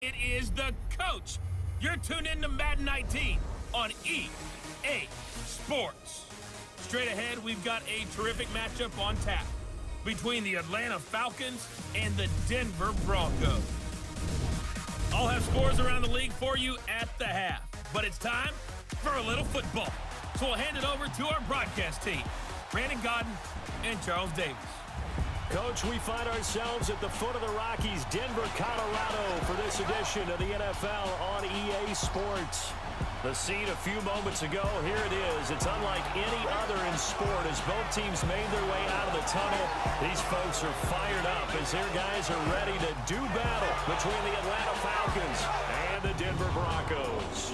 It is the coach. You're tuned in to Madden 19 on EA Sports. Straight ahead, we've got a terrific matchup on tap between the Atlanta Falcons and the Denver Broncos. I'll have scores around the league for you at the half, but it's time for a little football. So we'll hand it over to our broadcast team, Brandon Godden and Charles Davis. Coach, we find ourselves at the foot of the Rockies, Denver, Colorado, for this edition of the NFL on EA Sports. The scene a few moments ago, here it is. It's unlike any other in sport as both teams made their way out of the tunnel. These folks are fired up as their guys are ready to do battle between the Atlanta Falcons and the Denver Broncos.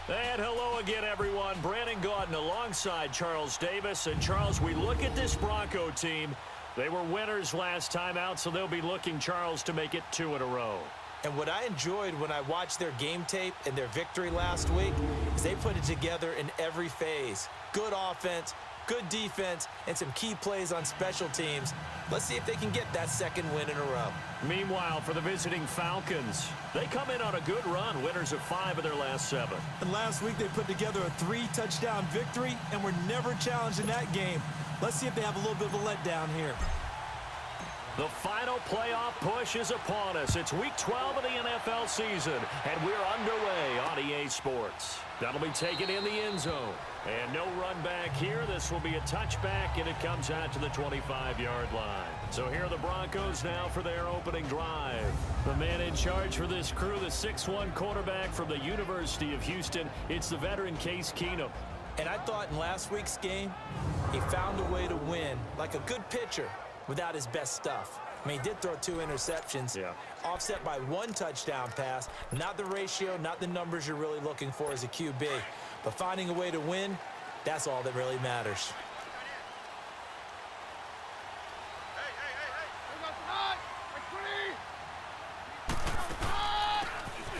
And hello again, everyone. Brandon Godden alongside Charles Davis. And Charles, we look at this Bronco team. They were winners last time out, so they'll be looking, Charles, to make it 2 in a row. And what I enjoyed when I watched their game tape and their victory last week is they put it together in every phase. Good offense, good defense, and some key plays on special teams. Let's see if they can get that second win in a row. Meanwhile, for the visiting Falcons, they come in on a good run, winners of 5 of their last 7. And last week they put together a 3-touchdown victory and were never challenged in that game. Let's see if they have a little bit of a letdown here. The final playoff push is upon us. It's week 12 of the NFL season, and we're underway on EA Sports. That'll be taken in the end zone. And no run back here. This will be a touchback, and it comes out to the 25-yard line. So here are the Broncos now for their opening drive. The man in charge for this crew, the 6'1 quarterback from the University of Houston. It's the veteran Case Keenum. And I thought in last week's game, he found a way to win, like a good pitcher, without his best stuff. I mean, he did throw 2 interceptions, offset by 1 touchdown pass. Not the ratio, not the numbers you're really looking for as a QB. But finding a way to win, that's all that really matters.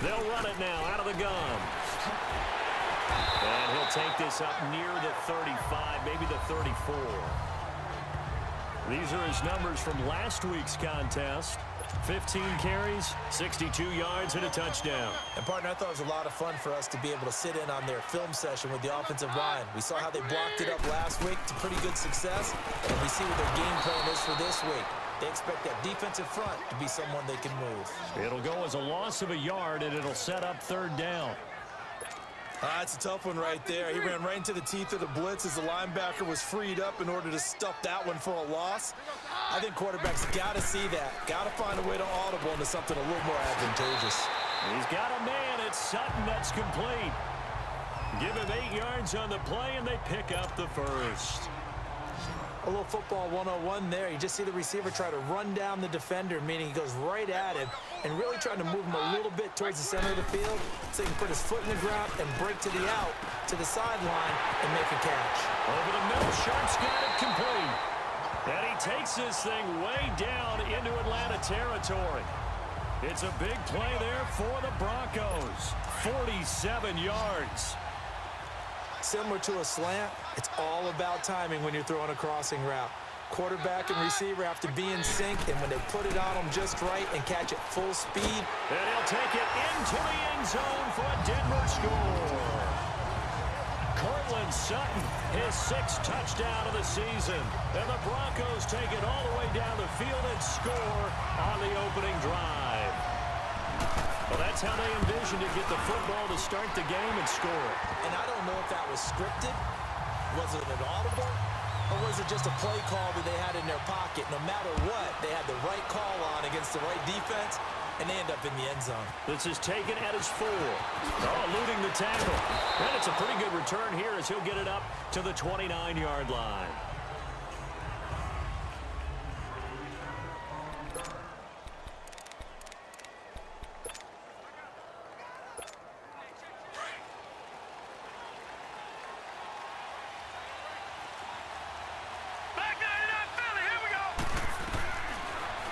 They'll run it now out of the gun. And he'll take this up near the 35, maybe the 34. These are his numbers from last week's contest. 15 carries, 62 yards, and a touchdown. And, partner, I thought it was a lot of fun for us to be able to sit in on their film session with the offensive line. We saw how they blocked it up last week to pretty good success, and we see what their game plan is for this week. They expect that defensive front to be someone they can move. It'll go as a loss of a yard, and it'll set up 3rd down. That's a tough one right there. He ran right into the teeth of the blitz as the linebacker was freed up in order to stuff that one for a loss. I think quarterbacks got to see that. Got to find a way to audible into something a little more advantageous. He's got a man. It's Sutton. That's complete. Give him 8 yards on the play, and they pick up the first. A little football 101 there. You just see the receiver try to run down the defender, meaning he goes right at him and really trying to move him a little bit towards the center of the field so he can put his foot in the ground and break to the out, to the sideline, and make a catch. Over the middle, Sharp's got it complete. And he takes this thing way down into Atlanta territory. It's a big play there for the Broncos. 47 yards. Similar to a slant, it's all about timing when you're throwing a crossing route. Quarterback and receiver have to be in sync, and when they put it on them just right and catch it full speed. And he'll take it into the end zone for a Denver score. Cortland Sutton, his 6th touchdown of the season. And the Broncos take it all the way down the field and score on the opening drive. Well, that's how they envisioned to get the football to start the game and score. And I don't know if that was scripted. Was it an audible? Or was it just a play call that they had in their pocket? No matter what, they had the right call on against the right defense, and they end up in the end zone. This is taken at his 4. Oh, eluding the tackle. And it's a pretty good return here as he'll get it up to the 29-yard line.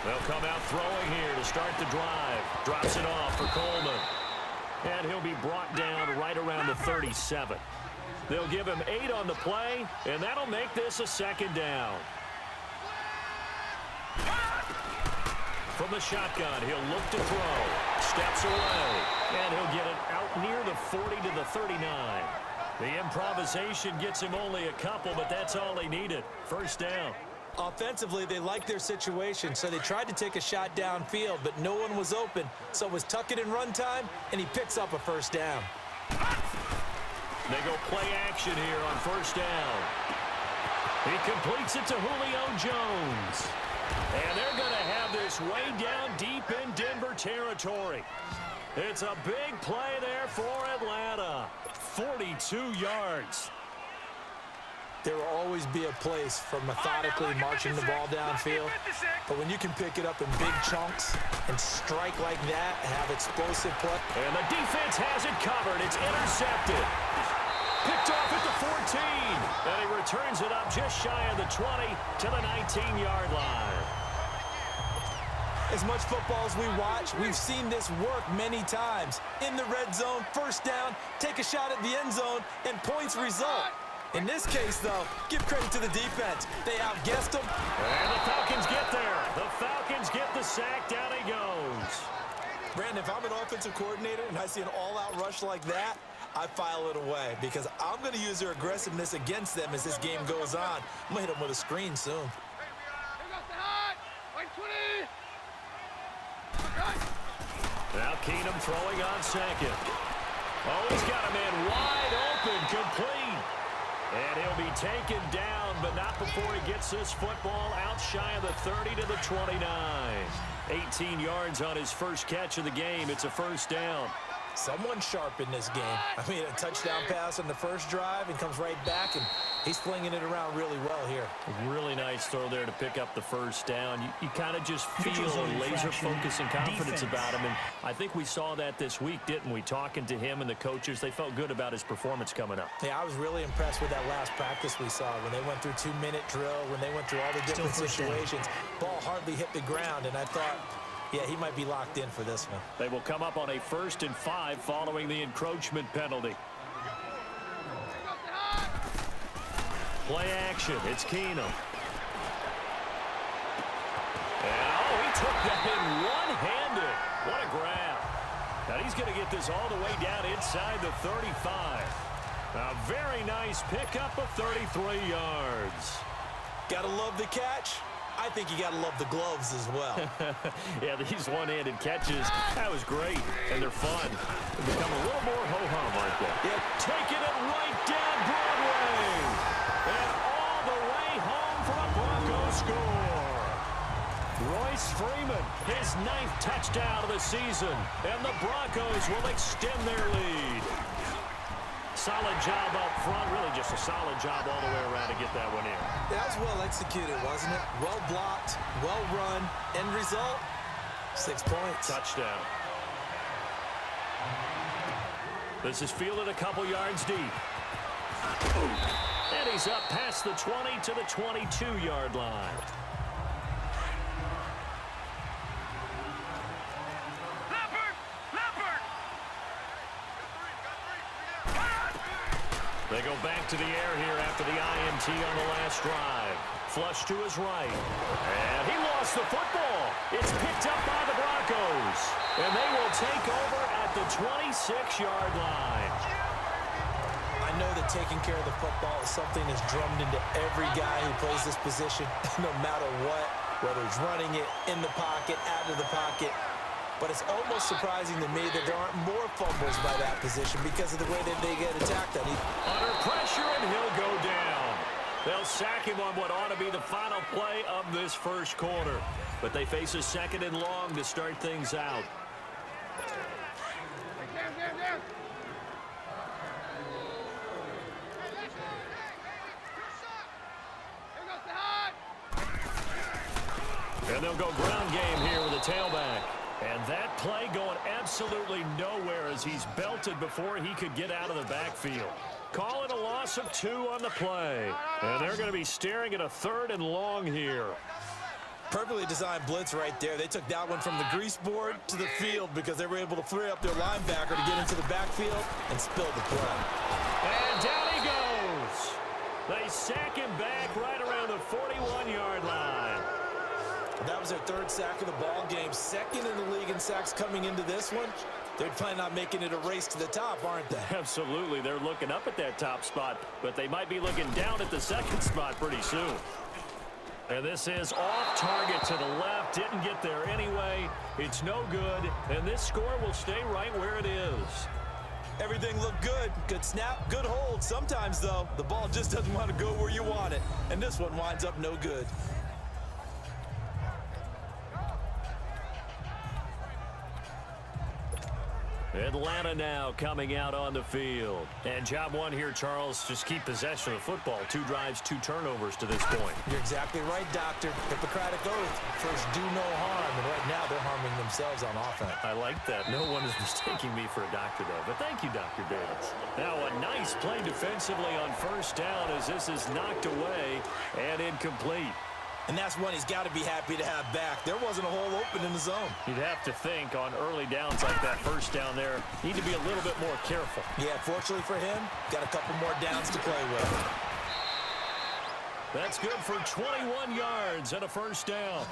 They'll come out throwing here to start the drive. Drops it off for Coleman. And he'll be brought down right around the 37. They'll give him 8 on the play, and that'll make this a 2nd down. From the shotgun, he'll look to throw. Steps away, and he'll get it out near the 40 to the 39. The improvisation gets him only a couple, but that's all he needed. First down. Offensively, they liked their situation, so they tried to take a shot downfield, but no one was open. So it was tuck it in run time, and he picks up a first down. They go play action here on first down. He completes it to Julio Jones. And they're going to have this way down deep in Denver territory. It's a big play there for Atlanta. 42 yards. There will always be a place for methodically marching the ball downfield. But when you can pick it up in big chunks and strike like that, have explosive play. And the defense has it covered. It's intercepted. Picked off at the 14. And he returns it up just shy of the 20 to the 19-yard line. As much football as we watch, we've seen this work many times. In the red zone, first down, take a shot at the end zone, and points result. In this case, though, give credit to the defense. They outguessed them. And the Falcons get there. The Falcons get the sack. Down he goes. Brandon, if I'm an offensive coordinator and I see an all-out rush like that, I file it away because I'm going to use their aggressiveness against them as this game goes on. I'm going to hit them with a screen soon. Now Keenum throwing on second. Oh, he's got a man wide open, complete. And he'll be taken down, but not before he gets this football out shy of the 30 to the 29. 18 yards on his first catch of the game. It's a first down. Someone sharp in this game. I mean, a touchdown pass on the first drive and comes right back, and he's flinging it around really well here. Really nice throw there to pick up the first down. You kind of just feel a laser focus and confidence about him, and I think we saw that this week, didn't we? Talking to him and the coaches, they felt good about his performance coming up. Yeah, I was really impressed with that last practice we saw when they went through 2-minute drill, when they went through all the different situations. Ball hardly hit the ground, and I thought, yeah, he might be locked in for this one. They will come up on a 1st and 5 following the encroachment penalty. Play action. It's Keenum. And, oh, he took that in one-handed. What a grab. Now he's going to get this all the way down inside the 35. A very nice pickup of 33 yards. Gotta love the catch. I think you got to love the gloves as well. Yeah, these one-handed catches, that was great, and they're fun. They become a little more ho-hum, aren't they? Yep. Taking it right down Broadway. And all the way home for a Broncos score. Royce Freeman, his 9th touchdown of the season, and the Broncos will extend their lead. Solid job up front, really just a solid job all the way around to get that one in. That was well executed, wasn't it? Well blocked, well run. End result, 6 points. Touchdown. This is fielded a couple yards deep. And he's up past the 20 to the 22-yard line. They go back to the air here after the INT on the last drive. Flush to his right. And he lost the football. It's picked up by the Broncos. And they will take over at the 26-yard line. I know that taking care of the football is something that's drummed into every guy who plays this position, no matter what, whether he's running it, in the pocket, out of the pocket. But it's almost surprising to me that there aren't more fumbles by that position because of the way that they get attacked on. Under pressure, and he'll go down. They'll sack him on what ought to be the final play of this first quarter. But they face a 2nd and long to start things out. And they'll go ground game here with a tailback. And that play going absolutely nowhere as he's belted before he could get out of the backfield. Call it a loss of 2 on the play. And they're going to be staring at a 3rd and long here. Perfectly designed blitz right there. They took that one from the grease board to the field because they were able to free up their linebacker to get into the backfield and spill the play. And down he goes. They sack him back right around the 41-yard line. That was their third sack of the ball game, second in the league in sacks coming into this one. They're planning on making it a race to the top, aren't they? Absolutely. They're looking up at that top spot, but they might be looking down at the second spot pretty soon. And this is off target to the left. Didn't get there anyway. It's no good, and this score will stay right where it is. Everything looked good. Good snap, good hold. Sometimes, though, the ball just doesn't want to go where you want it. And this one winds up no good. Atlanta now coming out on the field. And job one here, Charles, just keep possession of the football. 2 drives, 2 turnovers to this point. You're exactly right, Doctor. Hippocratic oath. First, do no harm. And right now, they're harming themselves on offense. I like that. No one is mistaking me for a doctor, though. But thank you, Dr. Davis. Now a nice play defensively on first down as this is knocked away and incomplete. And that's one he's got to be happy to have back. There wasn't a hole open in the zone. You'd have to think on early downs like that, first down there, need to be a little bit more careful. Yeah, fortunately for him, got a couple more downs to play with. That's good for 21 yards and a first down.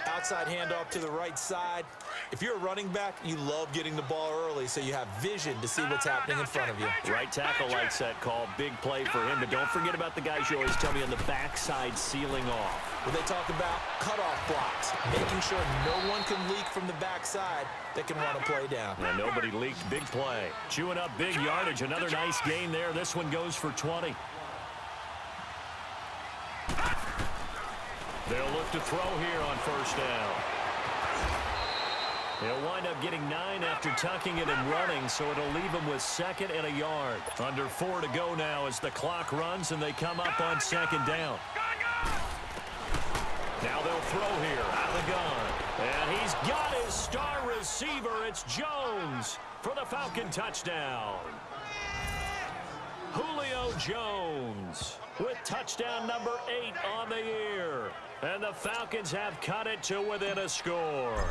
Outside handoff to the right side. If you're a running back, you love getting the ball early so you have vision to see what's happening in front of you. Right tackle likes that call. Big play for him, but don't forget about the guys you always tell me on the backside sealing off. When they talk about cutoff blocks, making sure no one can leak from the backside that can run a play down. And nobody leaked. Big play. Chewing up big yardage. Another nice gain there. This one goes for 20. They'll look to throw here on first down. They'll wind up getting 9 after tucking it and running, so it'll leave them with 2nd and a yard. Under 4 to go now as the clock runs and they come up on 2nd down. Now they'll throw here out of the gun. And he's got his star receiver. It's Jones for the Falcon touchdown. Julio Jones with touchdown number 8 on the year. And the Falcons have cut it to within a score.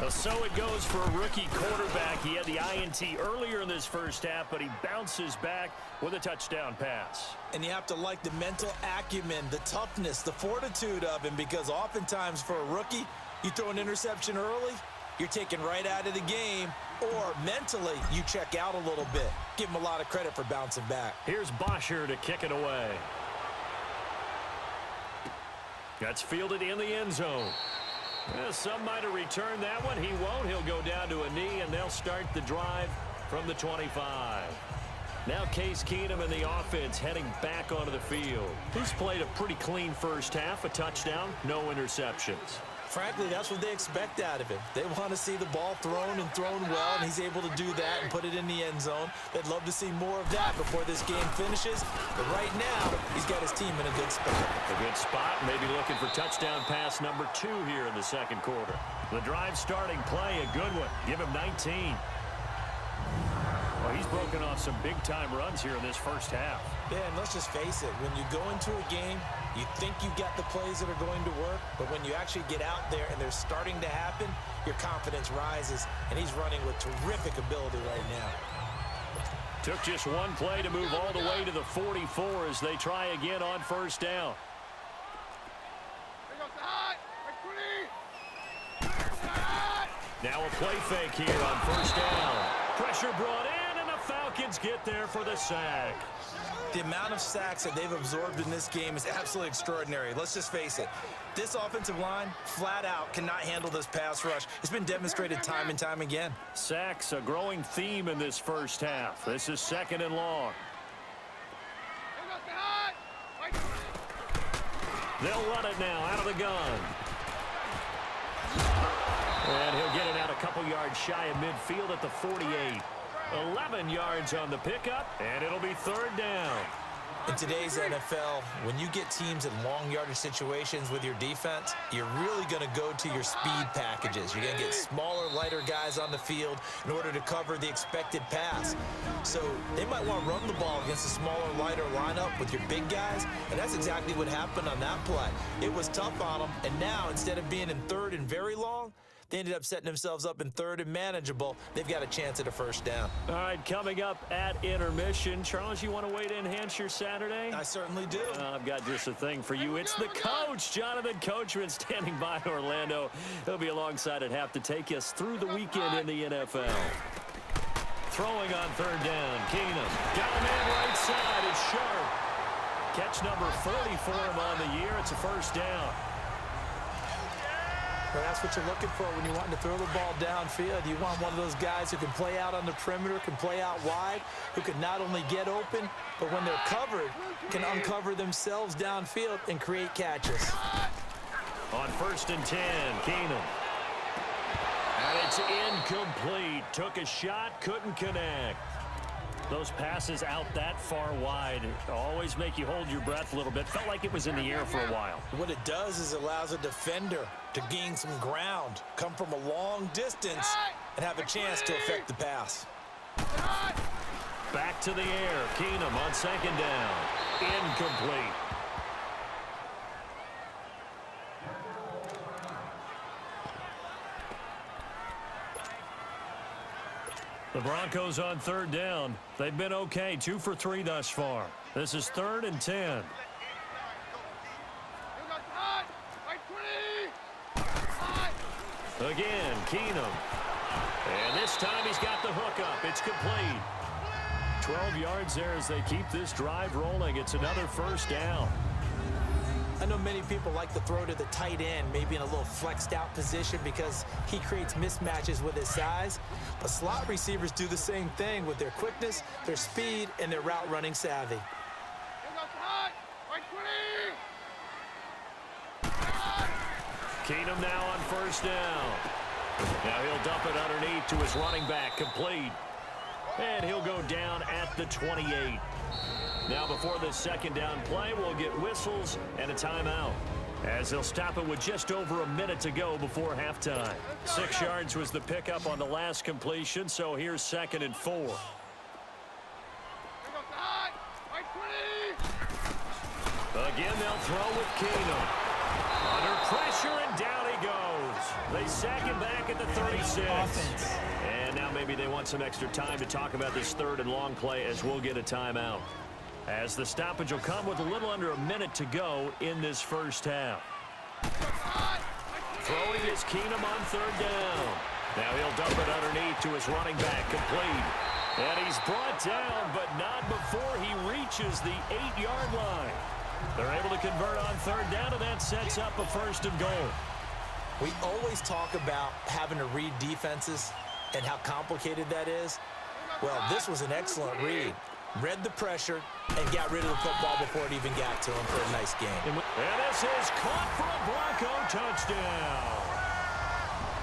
So it goes for a rookie quarterback. He had the INT earlier in this first half, but he bounces back with a touchdown pass. And you have to like the mental acumen, the toughness, the fortitude of him, because oftentimes for a rookie, you throw an interception early, you're taken right out of the game, or mentally you check out a little bit. Give him a lot of credit for bouncing back. Here's Bosher to kick it away. That's fielded in the end zone. Well, some might have returned that one. He won't. He'll go down to a knee, and they'll start the drive from the 25. Now Case Keenum and the offense heading back onto the field. He's played a pretty clean first half, a touchdown, no interceptions. Frankly, that's what they expect out of him. They want to see the ball thrown and thrown well, and he's able to do that and put it in the end zone. They'd love to see more of that before this game finishes. But right now, he's got his team in a good spot. A good spot, maybe looking for touchdown pass number 2 here in the second quarter. The drive starting play, a good one. Give him 19. Well, he's broken off some big-time runs here in this first half. Yeah, and let's just face it. When you go into a game, you think you've got the plays that are going to work, but when you actually get out there and they're starting to happen, your confidence rises, and he's running with terrific ability right now. Took just one play to move all the way to the 44 as they try again on first down. Now a play fake here on first down. Pressure brought in, and the Falcons get there for the sack. The amount of sacks that they've absorbed in this game is absolutely extraordinary. Let's just face it. This offensive line, flat out, cannot handle this pass rush. It's been demonstrated time and time again. Sacks, a growing theme in this first half. This is 2nd and long. They'll run it now out of the gun. And he'll get it out a couple yards shy of midfield at the 48. 11 yards on the pickup, and it'll be 3rd down. In today's NFL, when you get teams in long yardage situations with your defense, you're really going to go to your speed packages. You're going to get smaller, lighter guys on the field in order to cover the expected pass. So they might want to run the ball against a smaller, lighter lineup with your big guys, and that's exactly what happened on that play. It was tough on them, and now instead of being in 3rd and very long, They ended up setting themselves up in third and manageable. They've got a chance at a first down. All right, coming up at intermission. Charles, you want a way to enhance your Saturday? I certainly do. I've got just a thing for you. It's the coach, Jonathan Coachman, standing by Orlando. He'll be alongside at half to take us through the weekend in the NFL. Throwing on third down, Keenum. Got a man right side. It's Sharp. Catch number 40 for him on the year. It's a first down. Well, that's what you're looking for when you're wanting to throw the ball downfield. You want one of those guys who can play out on the perimeter, can play out wide, who can not only get open, but when they're covered, can uncover themselves downfield and create catches. On first and 10, Keenum. And it's incomplete. Took a shot, couldn't connect. Those passes out that far wide always make you hold your breath a little bit. Felt like it was in the air for a while. What it does is it allows a defender to gain some ground, come from a long distance, and have a chance to affect the pass. Back to the air. Keenum on second down. Incomplete. The Broncos on third down. They've been okay, 2 for 3 thus far. This is 3rd and 10. Again, Keenum. And this time he's got the hook up. It's complete. 12 yards there as they keep this drive rolling. It's another first down. I know many people like to throw to the tight end, maybe in a little flexed out position because he creates mismatches with his size. But slot receivers do the same thing with their quickness, their speed, and their route running savvy. Keenum now on first down. Now he'll dump it underneath to his running back, complete. And he'll go down at the 28. Now before this second down play, we'll get whistles and a timeout, as they'll stop it with just over a minute to go before halftime. 6 yards was the pickup on the last completion, so here's 2nd and 4. Again, they'll throw with Keenum. Under pressure, and down he goes. They sack him back at the 36. And now maybe they want some extra time to talk about this 3rd and long play, as we'll get a timeout, as the stoppage will come with a little under a minute to go in this first half. Throwing is Keenum on third down. Now he'll dump it underneath to his running back, complete. And he's brought down, but not before he reaches the 8-yard line. They're able to convert on third down, and that sets up a 1st and goal. We always talk about having to read defenses and how complicated that is. Well, this was an excellent read. Read the pressure and got rid of the football before it even got to him for a nice game. And this is caught for a Bronco touchdown.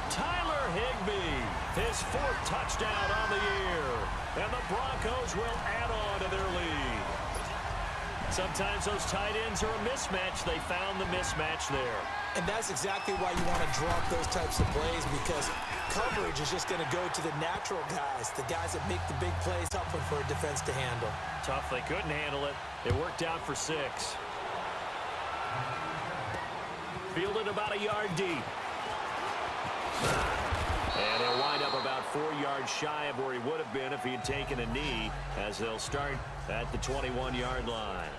Tyler Higbee, his 4th touchdown on the year. And the Broncos will add on to their lead. Sometimes those tight ends are a mismatch. They found the mismatch there. And that's exactly why you want to draw up those types of plays, because coverage is just going to go to the natural guys, the guys that make the big plays, tough one for a defense to handle. Tough, they couldn't handle it. It worked out for 6. Fielded about a yard deep. And he'll wind up about 4 yards shy of where he would have been if he had taken a knee, as they'll start at the 21-yard line.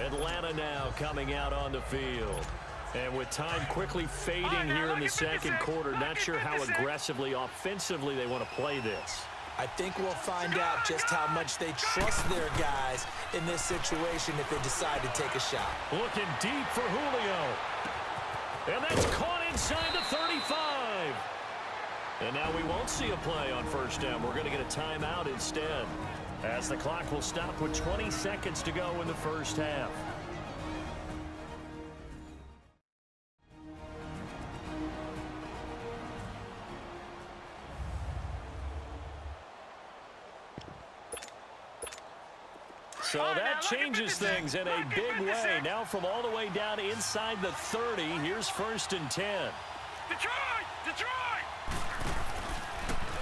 Atlanta now coming out on the field. And with time quickly fading here in the second quarter, not sure how aggressively, offensively they want to play this. I think we'll find out just how much they trust their guys in this situation if they decide to take a shot. Looking deep for Julio. And that's caught inside the 35. And now we won't see a play on first down. We're going to get a timeout instead, as the clock will stop with 20 seconds to go in the first half. So that changes things in a big way. Now from all the way down inside the 30, here's 1st and 10. Detroit! Detroit!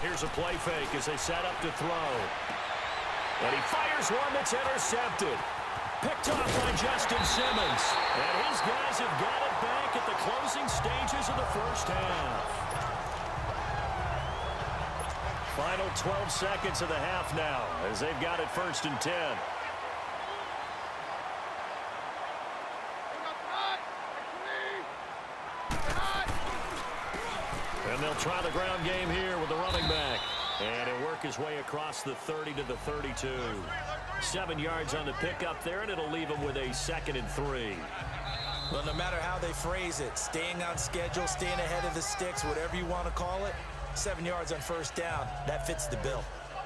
Here's a play fake as they set up to throw. And he fires one that's intercepted. Picked off by Justin Simmons. And his guys have got it back at the closing stages of the first half. Final 12 seconds of the half now as they've got it 1st and 10. And they'll try the ground game here with the running back. And he'll work his way across the 30 to the 32. 7 yards on the pickup there, and it'll leave him with a 2nd and 3. Well, no matter how they phrase it, staying on schedule, staying ahead of the sticks, whatever you want to call it, 7 yards on 1st down, that fits the bill.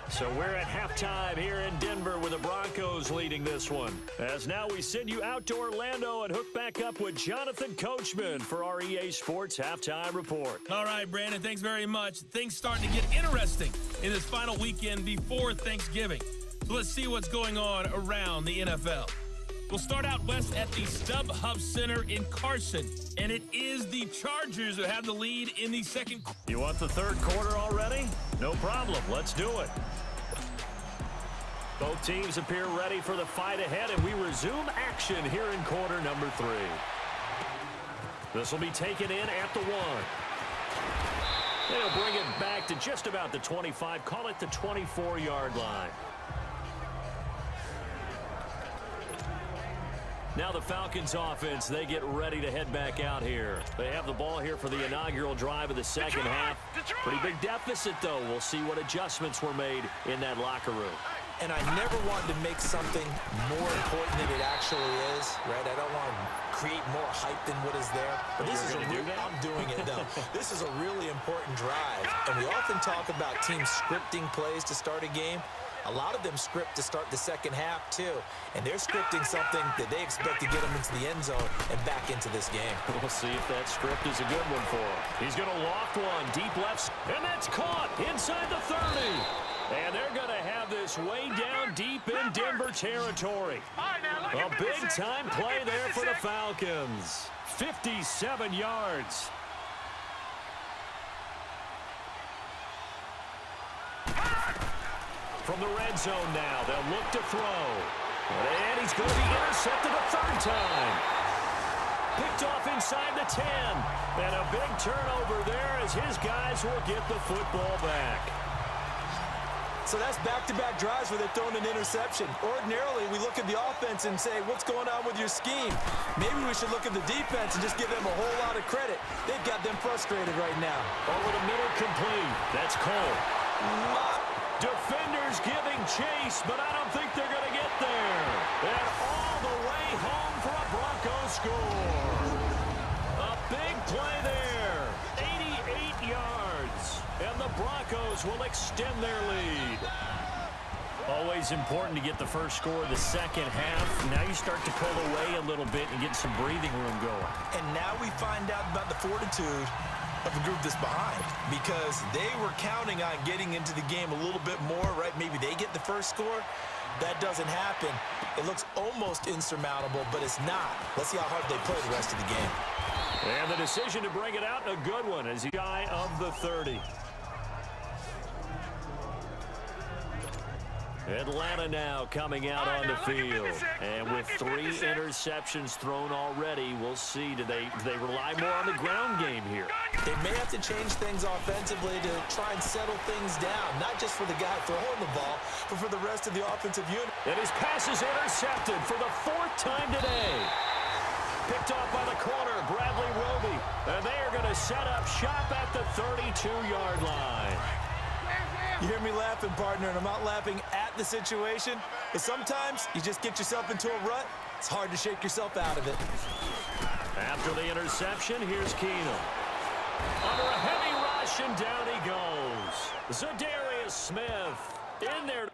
So we're at halftime here in Denver with the Broncos leading this one. As now we send you out to Orlando and hook back up with Jonathan Coachman for our EA Sports Halftime Report. All right, Brandon, thanks very much. Things starting to get interesting in this final weekend before Thanksgiving. So let's see what's going on around the NFL. We'll start out west at the StubHub Center in Carson, and it is the Chargers who have the lead in the second quarter. You want the 3rd quarter already? No problem. Let's do it. Both teams appear ready for the fight ahead, and we resume action here in quarter number 3. This will be taken in at the 1. They'll bring it back to just about the 25, call it the 24-yard line. Now the Falcons offense, they get ready to head back out here. They have the ball here for the inaugural drive of the second half. Pretty big deficit, though. We'll see what adjustments were made in that locker room. And I never wanted to make something more important than it actually is, right? I don't want to create more hype than what is there. But this is I'm doing it, though. This is a really important drive. And we often talk about teams scripting plays to start a game. A lot of them script to start the second half, too. And they're scripting something that they expect to get them into the end zone and back into this game. We'll see if that script is a good one for him. He's going to loft one, deep left, and that's caught inside the 30. And they're going to have this way down deep in Denver territory. A big-time play there for the Falcons. 57 yards. From the red zone now, they'll look to throw. And he's going to be intercepted a 3rd time. Picked off inside the 10. And a big turnover there as his guys will get the football back. So that's back-to-back drives where they're throwing an interception. Ordinarily, we look at the offense and say, what's going on with your scheme? Maybe we should look at the defense and just give them a whole lot of credit. They've got them frustrated right now. Over the middle complete. That's Cole. Defenders giving chase, but I don't think they're going to get there. And all the way home for a Broncos score. A big play there. 88 yards. And the Broncos will extend their lead. Always important to get the first score of the second half. Now you start to pull away a little bit and get some breathing room going. And now we find out about the fortitude of the group that's behind, because they were counting on getting into the game a little bit more, right? Maybe they get the first score. That doesn't happen. It looks almost insurmountable, but it's not. Let's see how hard they play the rest of the game. And the decision to bring it out, a good one, as he's shy of the 30. Atlanta now coming out on the field. And with 3 interceptions thrown already, we'll see. Do they rely more on the ground game here? They may have to change things offensively to try and settle things down, not just for the guy throwing the ball, but for the rest of the offensive unit. And his pass is intercepted for the 4th time today. Picked off by the corner, Bradley Roby. And they are going to set up shop at the 32-yard line. You hear me laughing, partner, and I'm not laughing at the situation, but sometimes you just get yourself into a rut. It's hard to shake yourself out of it. After the interception, here's Keenum. Under a heavy rush, and down he goes. Zadarius Smith in there.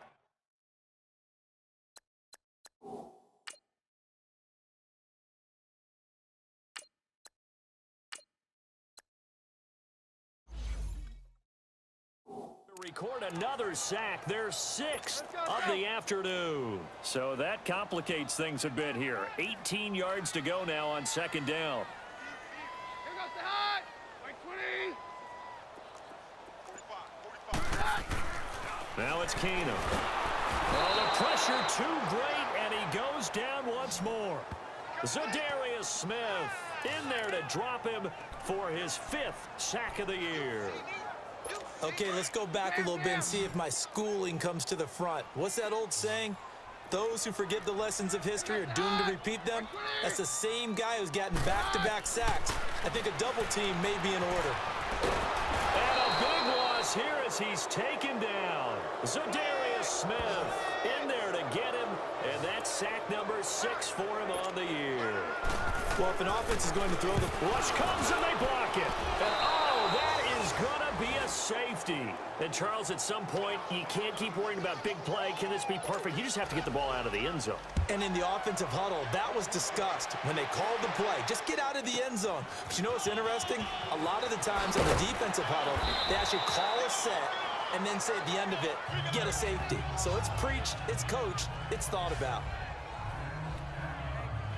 Record another sack, their 6th of the afternoon. So that complicates things a bit here. 18 yards to go now on 2nd down. Now it's Keenum. Oh, the pressure too great, and he goes down once more. Zadarius Smith in there to drop him for his 5th sack of the year. Okay, let's go back a little bit and see if my schooling comes to the front. What's that old saying? Those who forget the lessons of history are doomed to repeat them. That's the same guy who's gotten back-to-back sacks. I think a double team may be in order. And a big loss here as he's taken down. Zadarius Smith in there to get him, and that's sack number 6 for him on the year. Well, if an offense is going to throw the rush comes and they block it. And oh, that is going to be a safety. And Charles, at some point, you can't keep worrying about big play. Can this be perfect? You just have to get the ball out of the end zone. And in the offensive huddle, that was discussed when they called the play. Just get out of the end zone. But you know what's interesting? A lot of the times in the defensive huddle, they actually call a set and then say at the end of it, get a safety. So it's preached, it's coached, it's thought about.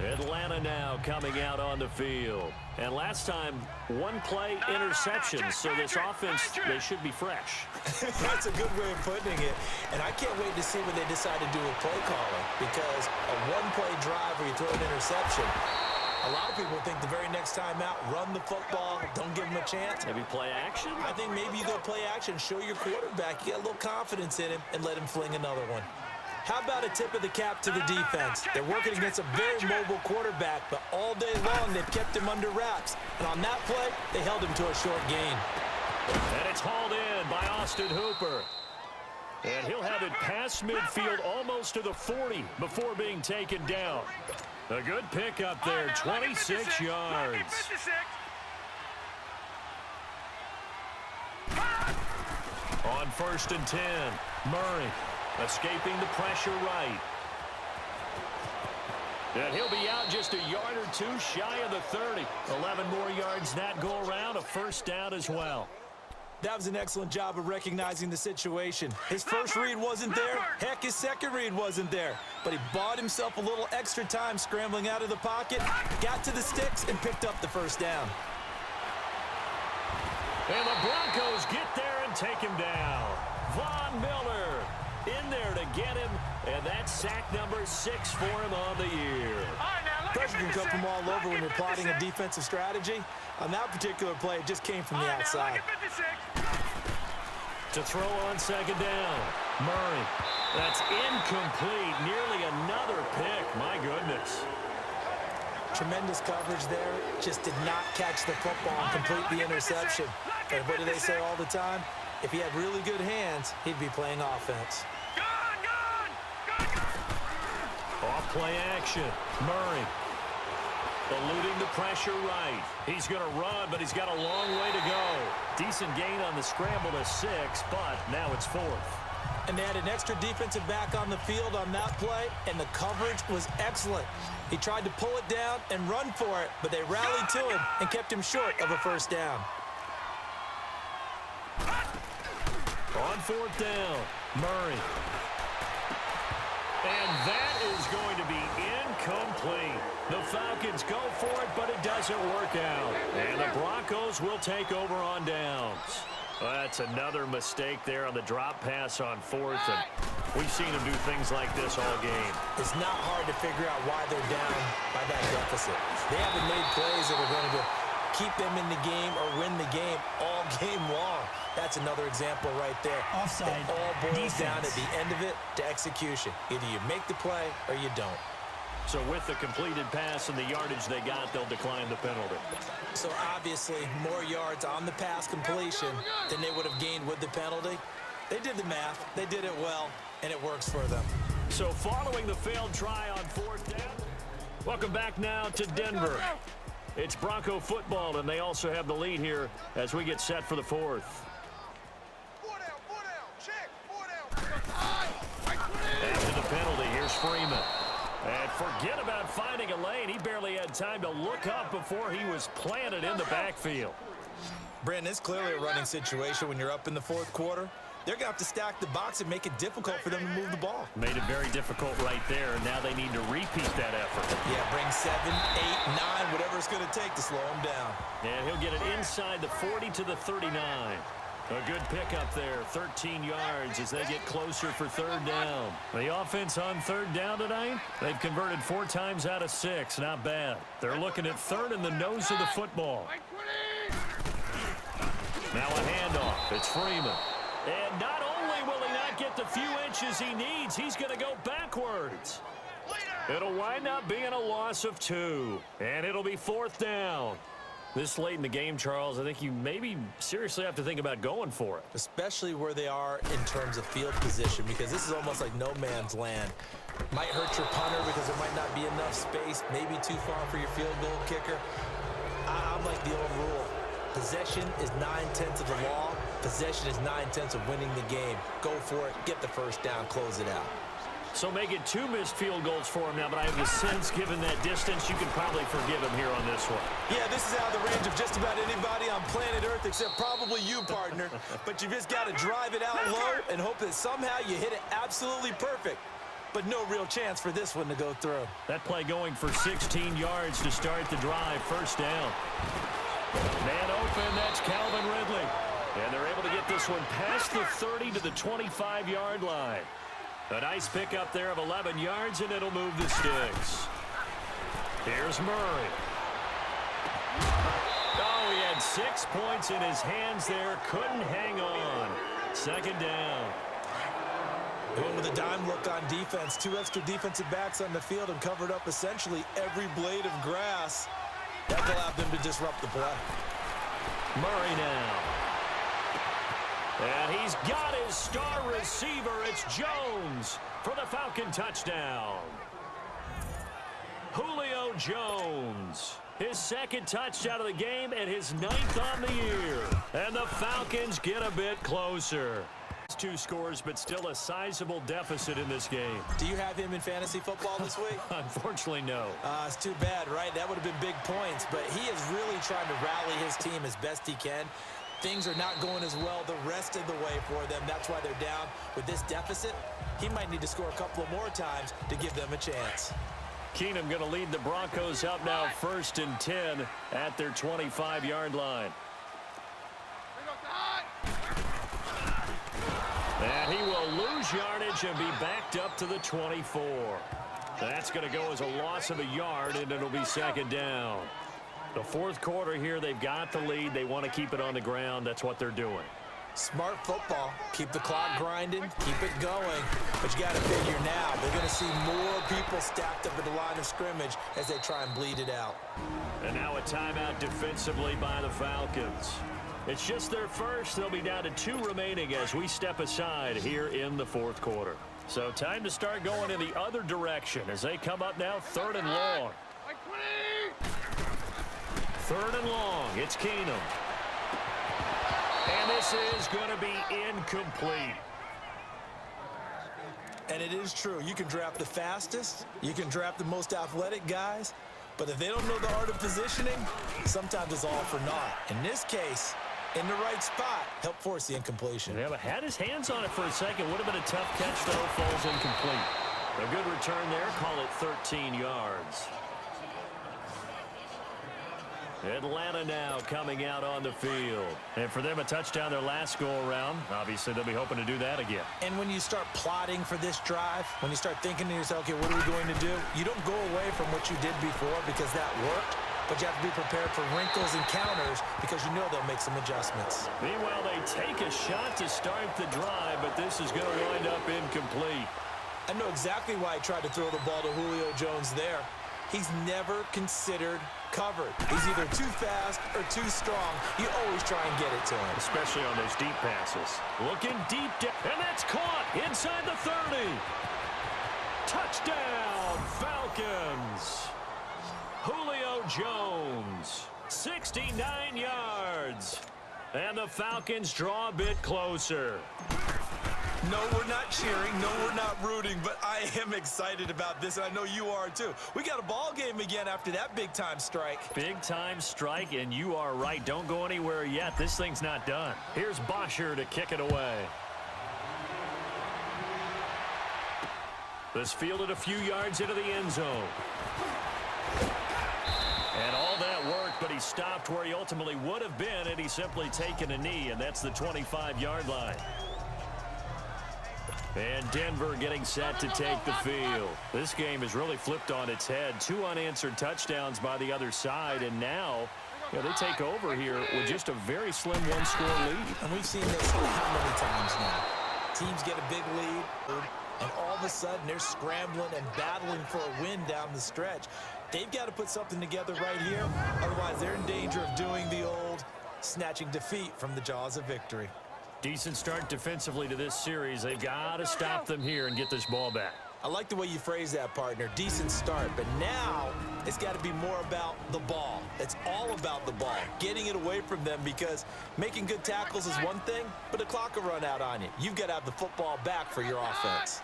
Atlanta now coming out on the field. And last time, one play interception. So this offense, they should be fresh. That's a good way of putting it. And I can't wait to see what they decide to do with play calling. Because a one-play drive where you throw an interception, a lot of people think the very next time out, run the football, don't give them a chance. Maybe play action? I think maybe you go play action, show your quarterback, you get a little confidence in him, and let him fling another one. How about a tip of the cap to the defense? They're working against a very mobile quarterback, but all day long they've kept him under wraps. And on that play, they held him to a short gain. And it's hauled in by Austin Hooper. And he'll have it past midfield almost to the 40 before being taken down. A good pickup there, 26 yards. On 1st and 10, Murray escaping the pressure right. And he'll be out just a yard or two shy of the 30. 11 more yards that go around, a first down as well. That was an excellent job of recognizing the situation. His first read wasn't there. Heck, his second read wasn't there. But he bought himself a little extra time scrambling out of the pocket, got to the sticks, and picked up the first down. And the Broncos get there and take him down. Von Miller in there to get him, and that's sack number 6 for him on the year. Pressure can come from all over when you're plotting a defensive strategy. On that particular play, it just came from the outside. To throw on 2nd down, Murray. That's incomplete. Nearly another pick. My goodness. Tremendous coverage there. Just did not catch the football and complete the interception. And what do they say all the time? If he had really good hands, he'd be playing offense. Off play action. Murray eluding the pressure right. He's going to run, but he's got a long way to go. Decent gain on the scramble to 6, but now it's 4th. And they had an extra defensive back on the field on that play, and the coverage was excellent. He tried to pull it down and run for it, but they rallied to him and kept him short of a first down. On 4th down, Murray. And that is going to be incomplete. The Falcons go for it, but it doesn't work out. And the Broncos will take over on downs. That's another mistake there on the drop pass on 4th. And we've seen them do things like this all game. It's not hard to figure out why they're down by that deficit. They haven't made plays that are going to keep them in the game or win the game all game long. That's another example right there. Offside. It all boils Defense. down at the end of it to execution. Either you make the play or you don't. So with the completed pass and the yardage they got, they'll decline the penalty. So obviously more yards on the pass completion than they would have gained with the penalty. They did the math. They did it well, and it works for them. So following the failed try on 4th down, welcome back now to Denver. It's Bronco football, and they also have the lead here as we get set for the 4th. After the penalty, here's Freeman. And forget about finding a lane. He barely had time to look up before he was planted in the backfield. Brandon, it's clearly a running situation when you're up in the 4th quarter. They're going to have to stack the box and make it difficult for them to move the ball. Made it very difficult right there, and now they need to repeat that effort. Yeah, bring 7, 8, 9, whatever it's going to take to slow him down. And he'll get it inside the 40 to the 39. A good pickup there, 13 yards as they get closer for 3rd down. The offense on 3rd down tonight, they've converted 4 times out of 6. Not bad. They're looking at 3rd in the nose of the football. Now a handoff. It's Freeman. And not only will he not get the few inches he needs, he's going to go backwards. It'll wind up being a loss of 2. And it'll be 4th down. This late in the game, Charles, I think you maybe seriously have to think about going for it. Especially where they are in terms of field position, because this is almost like no man's land. Might hurt your punter because there might not be enough space, maybe too far for your field goal kicker. I'm like the old rule. Possession is 9/10 of the law. Possession is 9/10 of winning the game. Go for it, get the first down, close it out. So make it 2 missed field goals for him now, but I have the sense, given that distance, you can probably forgive him here on this one. Yeah, this is out of the range of just about anybody on planet Earth except probably you, partner. But you just got to drive it out low and hope that somehow you hit it absolutely perfect. But no real chance for this one to go through. That play going for 16 yards to start the drive. First down. Man open, that's Calvin Ridley. And they're able to get this one past the 30 to the 25-yard line. A nice pickup there of 11 yards, and it'll move the sticks. Here's Murray. Oh, he had 6 points in his hands there. Couldn't hang on. Second down. They went with a dime look on defense. 2 extra defensive backs on the field and covered up essentially every blade of grass. That allowed them to disrupt the play. Murray now. And he's got his star receiver. It's Jones for the Falcon touchdown. Julio Jones. His 2nd touchdown of the game and his 9th on the year. And the Falcons get a bit closer. 2 scores, but still a sizable deficit in this game. Do you have him in fantasy football this week? Unfortunately, no. It's too bad, right? That would have been big points, but he is really trying to rally his team as best he can. Things are not going as well the rest of the way for them. That's why they're down with this deficit. He might need to score a couple of more times to give them a chance. Keenum going to lead the Broncos up now 1st and 10 at their 25-yard line. And he will lose yardage and be backed up to the 24. That's going to go as a loss of a yard, and it'll be 2nd down. The 4th quarter here, they've got the lead. They want to keep it on the ground. That's what they're doing. Smart football. Keep the clock grinding. Keep it going. But you got to figure now, they're going to see more people stacked up at the line of scrimmage as they try and bleed it out. And now a timeout defensively by the Falcons. It's just their first. They'll be down to 2 remaining as we step aside here in the 4th quarter. So time to start going in the other direction as they come up now 3rd and long. 3rd and long. It's Keenum. And this is going to be incomplete. And it is true. You can draft the fastest. You can draft the most athletic guys. But if they don't know the art of positioning, sometimes it's all for naught. In this case, in the right spot, help force the incompletion. Yeah, but had his hands on it for a second. Would have been a tough catch, though. Falls incomplete. A good return there. Call it 13 yards. Atlanta now coming out on the field. And for them, a touchdown their last go-around. Obviously, they'll be hoping to do that again. And when you start plotting for this drive, when you start thinking to yourself, okay, what are we going to do? You don't go away from what you did before because that worked, but you have to be prepared for wrinkles and counters because you know they'll make some adjustments. Meanwhile, they take a shot to start the drive, but this is going to wind up incomplete. I know exactly why he tried to throw the ball to Julio Jones there. He's never considered covered. He's either too fast or too strong. You always try and get it to him. Especially on those deep passes. Looking deep down, and that's caught inside the 30. Touchdown, Falcons. Julio Jones, 69 yards. And the Falcons draw a bit closer. No, we're not cheering. No, we're not rooting, but I am excited about this, and I know you are too. We got a ball game again after that big-time strike. Big-time strike, and you are right. Don't go anywhere yet. This thing's not done. Here's Bosher to kick it away. This fielded a few yards into the end zone. And all that worked, but he stopped where he ultimately would have been, and he's simply taken a knee, and that's the 25-yard line. And Denver getting set to take the field. This game is really flipped on its head. 2 unanswered touchdowns by the other side, and now Yeah, they take over here with just a very slim one-score lead. And we've seen this how many times now? Teams get a big lead, and all of a sudden they're scrambling and battling for a win down the stretch. They've got to put something together right here. Otherwise, they're in danger of doing the old snatching defeat from the jaws of victory. Decent start defensively to this series. They've got to stop them here and get this ball back. I like the way you phrase that, partner. Decent start. But now it's got to be more about the ball. It's all about the ball. Getting it away from them, because making good tackles is one thing, but the clock will run out on you. You've got to have the football back for your offense.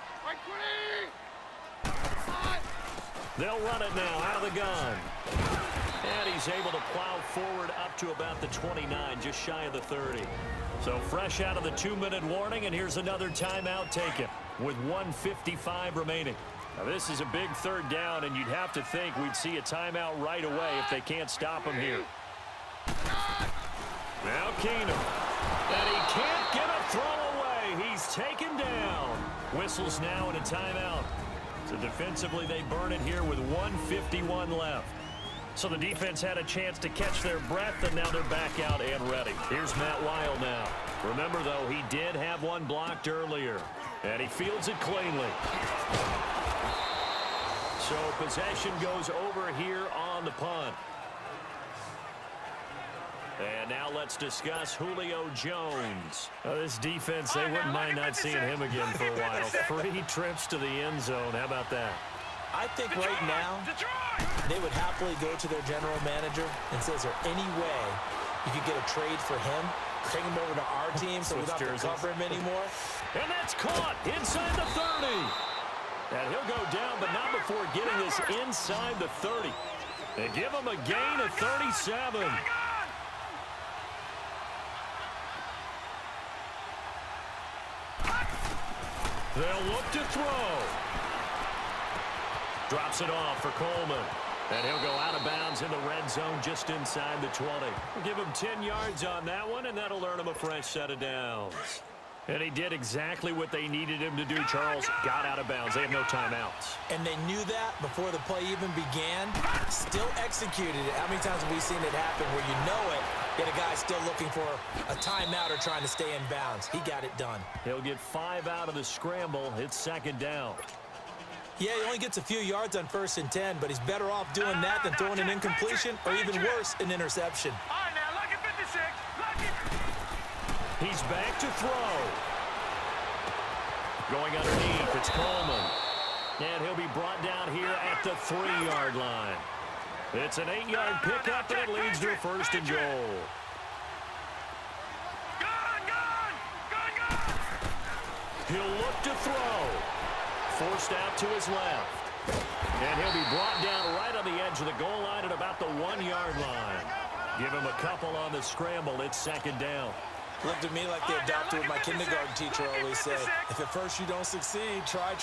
They'll run it now out of the gun. And he's able to plow forward up to about the 29, just shy of the 30. So fresh out of the 2-minute warning, and here's another timeout taken with 1:55 remaining. Now this is a big third down, and you'd have to think we'd see a timeout right away if they can't stop him here. Now Keenum. And he can't get a throw away. He's taken down. Whistles now in a timeout. So defensively, they burn it here with 1:51 left. So the defense had a chance to catch their breath, and now they're back out and ready. Here's Matt Weil now. Remember, though, he did have one blocked earlier, and he fields it cleanly. So possession goes over here on the punt. And now let's discuss Julio Jones. This defense, they wouldn't mind not seeing him again for a while. 3 trips to the end zone. How about that? I think right now they would happily go to their general manager and say, is there any way you could get a trade for him? Take him over to our team so we don't have to cover him anymore? And that's caught inside the 30. And he'll go down, but not before getting this inside the 30. They give him a gain of 37. They'll look to throw. Drops it off for Coleman. And he'll go out of bounds in the red zone just inside the 20. We'll give him 10 yards on that one, and that'll earn him a fresh set of downs. And he did exactly what they needed him to do, Charles. Got out of bounds. They have no timeouts. And they knew that before the play even began. Still executed it. How many times have we seen it happen where you know it, yet a guy still looking for a timeout or trying to stay in bounds? He got it done. He'll get 5 out of the scramble. It's second down. Yeah, he only gets a few yards on 1st and 10, but he's better off doing that than throwing an incompletion or even worse, an interception. All right, now, look at 56. Look at... He's back to throw. Going underneath, it's Coleman. And he'll be brought down here at the 3-yard line. It's an 8-yard pickup, and it leads to a 1st and goal. He'll look to throw. Forced out to his left. And he'll be brought down right on the edge of the goal line at about the 1-yard line. Give him a couple on the scramble. It's second down. Looked at me like they adopted what my kindergarten teacher always said. If at first you don't succeed, try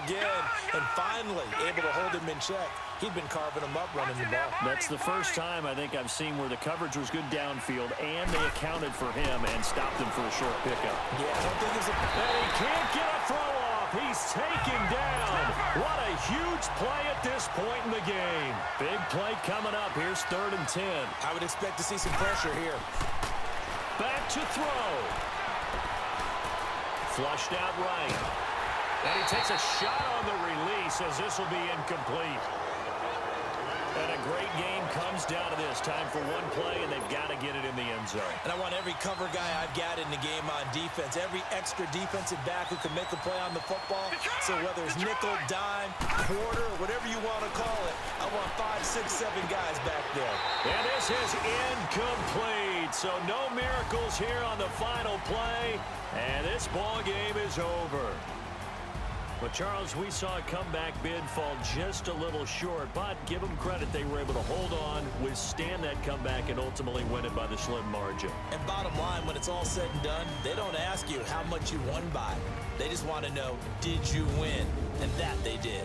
again. And finally, able to hold him in check. He'd been carving him up running the ball. That's the first time I think I've seen where the coverage was good downfield, and they accounted for him and stopped him for a short pickup. Yeah, I don't think it's a... And he can't get a throw off. He's taken down. What a huge play at this point in the game. Big play coming up. Here's 3rd and 10. I would expect to see some pressure here. Back to throw. Flushed out right. And he takes a shot on the release as this will be incomplete. And a great game comes down to this. Time for one play, and they've got to get it in the end zone. And I want every cover guy I've got in the game on defense, every extra defensive back who can make a play on the football. So whether it's nickel, dime, quarter, whatever you want to call it, I want 5, 6, 7 guys back there. And this is incomplete. So no miracles here on the final play. And this ball game is over. But, Charles, we saw a comeback bid fall just a little short, but give them credit, they were able to hold on, withstand that comeback, and ultimately win it by the slim margin. And bottom line, when it's all said and done, they don't ask you how much you won by. They just want to know, did you win? And that they did.